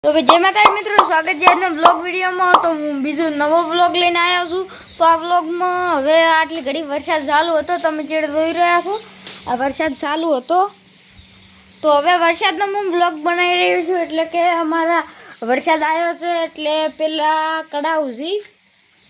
તો જય માતાજી મિત્રો, સ્વાગત છે આજના બ્લોગ વિડીયોમાં। તો હું બીજો નવો બ્લોગ લઈને આવ્યો છું। તો આ બ્લોગમાં હવે આટલી ઘડી વરસાદ ચાલુ હતો, તમે ચેડ જોઈ રહ્યા છો આ વરસાદ ચાલુ હતો। તો હવે વરસાદનો હું બ્લોગ બનાવી રહ્યો છું, એટલે કે અમારા વરસાદ આવ્યો છે એટલે પેલા કડાઉજી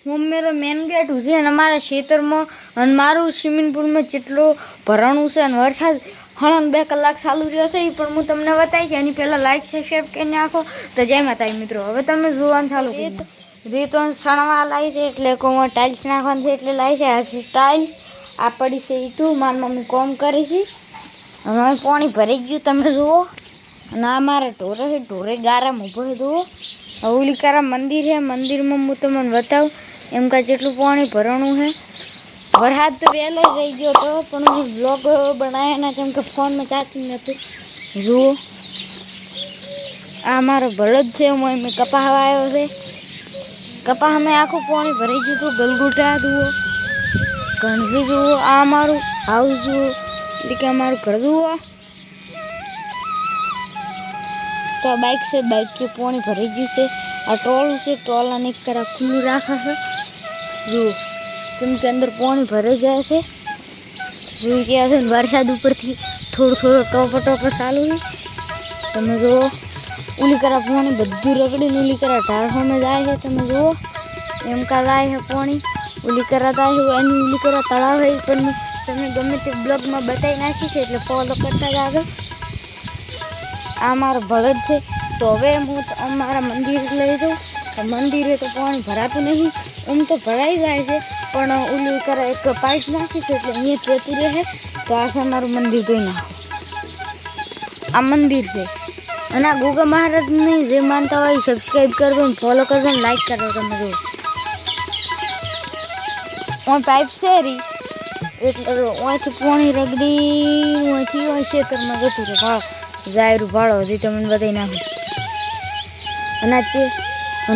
હું મેરો મેન ગેટ છે અને અમારા ખેતરમાં અને મારું સ્વિમિંગ પુલમાં જેટલું ભરાણું છે અને વરસાદ 2 કલાક ચાલુ રહ્યો છે એ પણ હું તમને બતાવીશ। એની પહેલાં લાઈક સબસ્ક્રાઈબ કરી નાખો। તો જય માતાજી મિત્રો, હવે તમે જોવાનું ચાલુ કરી રીતો સણવા લાવી છે, એટલે કોમાં ટાઇલ્સ નાખવાનું છે એટલે લાવી છે। આ છે ટાઇલ્સ, આ પડી છે ઈટું, મારી મમ્મી કોમ કરી છે અને પાણી ભરાઈ ગયું તમે જુઓ। અને આ મારા ઢોરે છે, ઢોરે ગારામાં ઊભો છે જુઓ। ઓલીકારા મંદિર છે, મંદિરમાં હું તમને બતાવું એમ કાં જેટલું પાણી ભરણું છે। વરસાદ તો વહેલો રહી ગયો હતો પણ હું બ્લોગ બનાવ્યા ના, કેમ કે ફોનમાં ચાર્જિંગ નહોતું। જુઓ આ મારો બળદ છે, હું મેં કપાસ આવ્યો છે, કપાસમાં આખું પાણી ભરાઈ ગયું હતું। ગલગુટા જુઓ, ગણવી જુઓ, આ અમારું હાઉસ જુઓ, એટલે કે અમારું ઘર જુઓ। તો આ બાઇક છે, બાઇક કે પાણી ભરાઈ ગયું છે। આ ટોળું છે, ટોલાને એક કરા ખુલ્લું રાખે છે જુઓ, કેમ કે અંદર પાણી ભરાઈ જાય છે। જોઈ ગયા છે વરસાદ ઉપરથી થોડો ટોપો ચાલુ છે, તમે જુઓ। ઉલી કરા પાણી બધું રગડીને ઉલી કરા ઢાળવામાં જાય છે, તમે જુઓ એમ કા જાય છે પાણી ઉલી કરા જાય છે। એની ઉલી કરા તળાવ છે પણ તમને ગમે તે બ્લોગમાં બતાવી નાખીશ, એટલે ફોલો કરતા જાજો। આ મારો બળદ છે। તો હવે હું અમારા મંદિર લઈ જાઉં, તો મંદિરે તો પાણી ભરાતું નહીં, તો ભરાઈ જાય છે પણ ઉલી કરે એક પાઇપ નાખી છે એટલે અહીંયા જતું રહે। તો આ છે મારું મંદિર, જોઈ નાખો આ મંદિર છે। અને આ ગોગા મહારાજને જે માનતા હોય સબસ્ક્રાઈબ કરજો ને ફોલો કરજો ને લાઈક કરજો। તમે જો પાઇપ છે રી, એટલે અહીંથી પાણી રગડી અહીંથી ખેતરમાં જતું રહે ભાળો, જાયરું ભાળો હજી તમને બતાવી નાખું। અને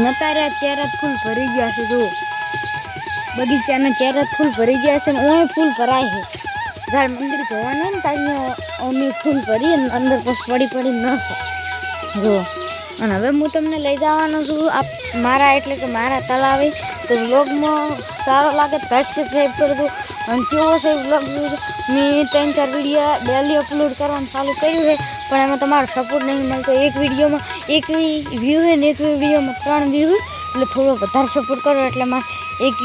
અત્યારે આ ચેરા ફૂલ ભરી ગયા છે જુઓ, બગીચાના ચેરા ફૂલ ભરી ગયા છે ને અહીં ફૂલ ભરાય છે। જ્યારે મંદિર જોવાનું ને ત્યાં અમે ફૂલ ભરી અને અંદર પછી પડી ન છે જુઓ। અને હવે હું તમને લઈ જવાનો છું મારા એટલે કે મારા તળાવે। તો વ્લોગમાં સારો લાગે તો સબસ્ક્રાઈબ કરજો। અને કેવો છે વ્લોગ, મેં 3-4 વિડીયો ડેલી અપલોડ કરવાનું ચાલુ કર્યું છે પણ એમાં તમારો સપોર્ટ નહીં મળતો। એક વિડીયોમાં 1 વ્યૂ છે ને 1 વિડીયોમાં 3 વ્યૂ, એટલે થોડો વધારે સપોર્ટ કરો એટલે મારે એક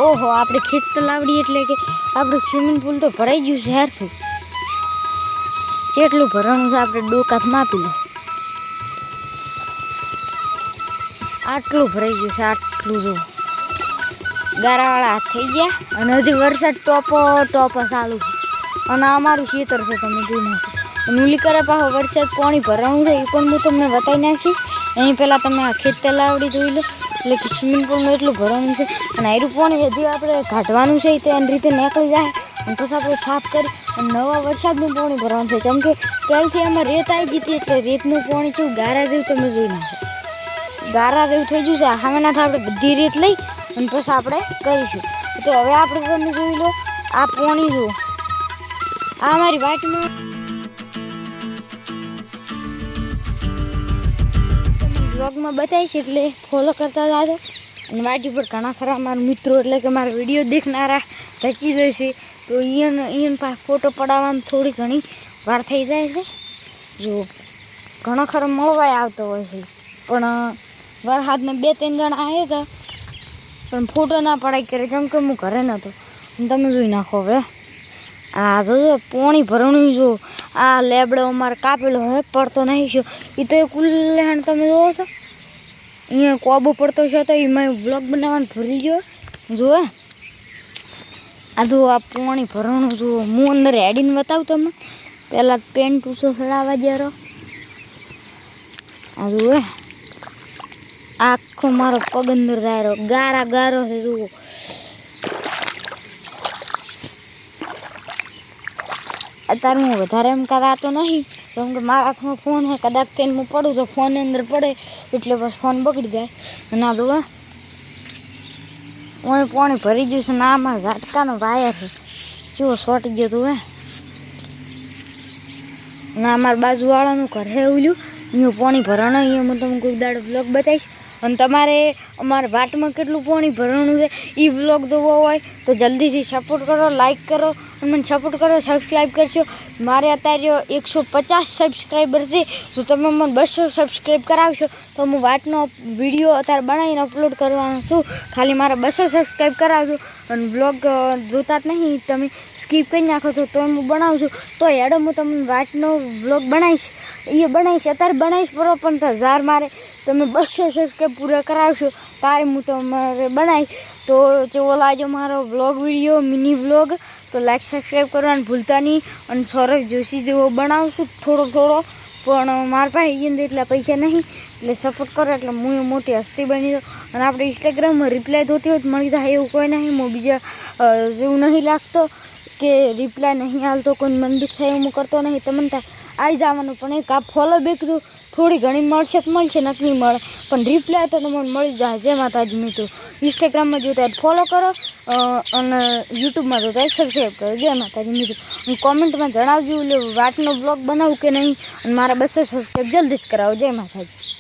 ઓહો આપણે ખેત તલાવડી એટલે કે આપણું સ્વિમિંગ પુલ તો ભરાઈ ગયું છે યારથી, કેટલું ભરણું છે આપણે ડોકાથ માપી લો, આટલું ભરાઈ ગયું છે આટલું જો। ગારાવાળા હાથ થઈ ગયા અને હજી વરસાદ ટોપો ચાલુ છે અને અમારું ખેતર છે તમે જોઈ નાખો। અને ઉલી કરે પાછો વરસાદ પાણી ભરવાનું છે એ પણ હું તમને બતાવી નાખીશ। એની પહેલાં તમે આ ખેત તલાવડી જોઈ લો, એટલે કે સ્વિમિંગ પુલમાં એટલું ભરવાનું છે અને આયરું પાણી હજી આપણે કાઢવાનું છે તો એની રીતે નીકળી જાય અને પછી આપણે સાફ કરી અને નવા વરસાદનું પાણી ભરવાનું છે। કેમ કે પહેલથી આમાં રેત આવી જતી એટલે રેતનું પાણી કેવું ગારા જેવું તમે જોઈ નાખો, ગારા જેવું થઈ ગયું છે। સામેનાથી આપણે બધી રેત લઈ અને પછી આપણે કરીશું। તો હવે આપણે તમે જોઈ લો આ પાણી જુઓ, આ અમારી વાટમાં બ્લોગમાં બતાવીશ એટલે ફોલો કરતા જાજો। અને વાટી પર ઘણા ખરા મારા મિત્રો એટલે કે મારા વિડીયો દેખનારા ધકી જશે, તો અહીંયા પાસે ફોટો પડાવવામાં થોડી ઘણી વાર થઈ જાય છે। જો ઘણો ખરો મળવાય આવતો હોય છે પણ વરસાદને 2-3 જણા આવ્યા હતા પણ ફોટો ના પડાય કરે કેમ કે હું ઘરે નહોતો। તમે જોઈ નાખો હવે આ જોજો પાણી ભરણું જો, આ લેબડો અમારે કાપેલો હવે પડતો નહીં છો એ તો એ કુલ્લેહાણ તમે જોવો છો અહીંયા કોબો પડતો છે તો એમાં વ્લોગ બનાવવાનું ભૂલી ગયો જુઓ। આ જો આ પાણી ભરણું જુઓ, હું અંદર હેડીને બતાવું તમે, પહેલાં પેન્ટ ઊંચો ચડાવવા જરો। આ જુઓ આખો મારો પગ અંદર જાય ગારો છે જુઓ। અત્યારે હું વધારે એમ કરાતો નહીં કેમ કે મારા હાથમાં ફોન છે, કદાચ તેને હું પડું તો ફોન અંદર પડે એટલે બસ ફોન બગડી જાય। અને આ જુઓ હું પાણી ભરી ગયું છે ને આમાં ઝાટકાનો વાયર છે જુઓ શોર્ટ ગયો તું અને અમારા બાજુવાળાનું ઘર છે ઉલ્યું અહીંયા પાણી ભરાણું અહીંયા હું તમને કોઈ દાડો વ્લોગ બતાવીશ અને તમારે અમારા વાટમાં કેટલું પાણી ભરાણું છે એ વ્લોગ જોવો હોય તો જલ્દીથી સપોર્ટ કરો, લાઇક કરો અને મને સપોર્ટ કરો, સબસ્ક્રાઈબ કરશો. મારે અત્યારે 150 સબસ્ક્રાઈબર છે, તો તમે મને 200 સબસ્ક્રાઈબ કરાવશો તો હું વાટનો વિડીયો અત્યારે બનાવીને અપલોડ કરવાનો છું. ખાલી મારા 200 સબસ્ક્રાઈબ કરાવજો અને વ્લોગ જોતા જ નહીં, તમે સ્કીપ કરી નાખો છો તો હું બનાવું છું. તો હેડો હું તમને વાટનો વ્લોગ બનાવીશ, અત્યારે બનાવીશ બરોબર, પણ તો હજાર મારે તમે 200 સબસ્ક્રાઈબ પૂરા કરાવશો તારે હું તમારે બનાવીશ. તો જેવો લાગ્યો મારો વ્લોગ વિડીયો, મિની વ્લોગ, તો લાઈક સબસ્ક્રાઈબ કરવાનું ભૂલતા નહીં. અને સૌરભ જોશી જેવો બનાવશું થોડો, પણ મારા પાસે એને એટલા પૈસા નહીં, એટલે સપોર્ટ કરો એટલે હું મોટી હસ્તી બની જાઉં. અને આપણે ઇન્સ્ટાગ્રામમાં રિપ્લાય જોતી હોય તો મળી જાય એવું કોઈ નહીં. હું બીજા જેવું નહીં લાગતો કે રિપ્લાય નહીં હાલતો, કોઈ મન દુઃખ થાય એવું કરતો નહીં. તમને થાય આવી જવાનું, પણ એક આ ફોલો બેક તો થોડી ઘણી મળશે તો મળશે, નક્કી મળે, પણ રિપ્લાય તો તમને મળી જાય. જય માતાજી મિત્રો. ઇન્સ્ટાગ્રામમાં જોતા ફોલો કરો અને યુટ્યુબમાં જોતા સબસ્ક્રાઈબ કરો. જય માતાજી મિત્રો. અને કોમેન્ટમાં જણાવજો એટલે વાટનો બ્લોગ બનાવું કે નહીં, અને મારા 200 સબસ્ક્રાઈબ જલ્દી જ કરાવો. જય માતાજી.